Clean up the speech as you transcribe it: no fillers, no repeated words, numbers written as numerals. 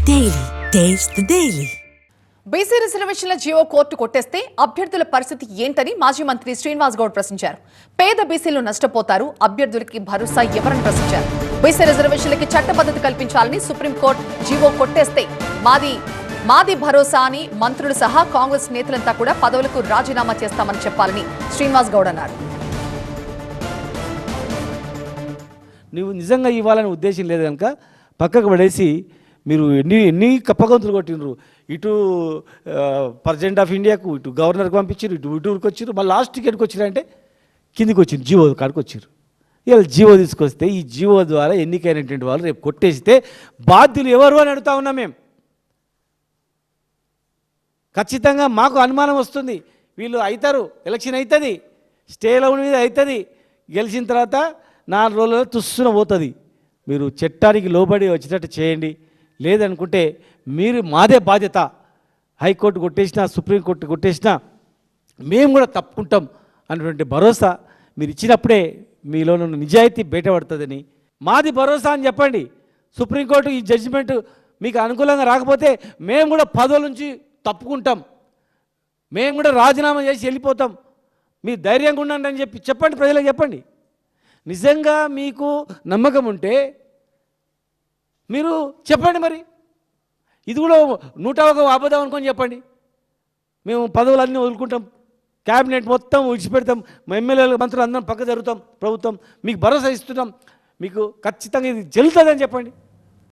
Daily. Taste the Daily. BC రిజర్వేషన్ల Jio court కొట్టేస్తే అభ్యర్థుల పరిస్థితి ఏంటని మాజీ మంత్రి శ్రీనివాస్ గౌడ్ ప్రశ్నించారు. పేద బీసీలు నష్టపోతారు, అభ్యర్థులకి భరోసా ఎవరని ప్రశ్నించారు. బీసీ రిజర్వేషన్లకి చట్టబద్ధత కల్పించాలని సుప్రీంకోర్టు జియో కొట్టేస్తే మాది భరోసా అని మంత్రులు సహా కాంగ్రెస్ నేతలంతా కూడా పదవులకు రాజీనామా చేస్తామని చెప్పాలని శ్రీనివాస్ గౌడ్ అన్నారు. నువ్వు నిజంగా ఇవ్వాలని ఉద్దేశం లేదు కనుక పక్కకు పడేసి మీరు ఎన్ని కప్పగంతులు కొట్టినరు. ఇటు ప్రెసిడెంట్ ఆఫ్ ఇండియాకు, ఇటు గవర్నర్కి పంపించారు, ఇటుకి వచ్చారు, మళ్ళీ లాస్ట్ ఎక్కడికి వచ్చిరంటే కిందికి వచ్చింది, జీవో కాడికి వచ్చారు. ఇవాళ జీవో తీసుకొస్తే ఈ జీవో ద్వారా ఎన్నికైనటువంటి వాళ్ళు రేపు కొట్టేస్తే బాధ్యులు ఎవరు అని అడుగుతా ఉన్నాం మేము. ఖచ్చితంగా మాకు అనుమానం వస్తుంది, వీళ్ళు అవుతారు, ఎలక్షన్ అవుతుంది, స్టేలో మీద అవుతుంది, గెలిచిన తర్వాత 4 రోజులలో తుస్సున పోతుంది. మీరు చట్టానికి లోబడి వచ్చేటట్టు చేయండి, లేదనుకుంటే మీరు మాదే బాధ్యత. హైకోర్టు కొట్టేసినా, సుప్రీంకోర్టు కొట్టేసినా మేము కూడా తప్పుకుంటాం అన్నటువంటి భరోసా మీరు ఇచ్చినప్పుడే మీలో నిజాయితీ బయటపడుతుందని మాది భరోసా అని చెప్పండి. సుప్రీంకోర్టు ఈ జడ్జిమెంట్ మీకు అనుకూలంగా రాకపోతే మేము కూడా పదవుల నుంచి తప్పుకుంటాం, మేము కూడా రాజీనామా చేసి వెళ్ళిపోతాం, మీరు ధైర్యంగా ఉండండి అని చెప్పండి, ప్రజలకు చెప్పండి. నిజంగా మీకు నమ్మకం ఉంటే మీరు చెప్పండి. మరి ఇది కూడా 101 అబద్ధం అనుకొని చెప్పండి. మేము పదవులన్నీ వదులుకుంటాం, క్యాబినెట్ మొత్తం విడిచిపెడతాం, మా ఎమ్మెల్యేలు మంత్రులు అందరం పక్క జరుగుతాం, ప్రభుత్వం మీకు భరోసా ఇస్తున్నాం, మీకు ఖచ్చితంగా ఇది చెల్లుతుందని చెప్పండి.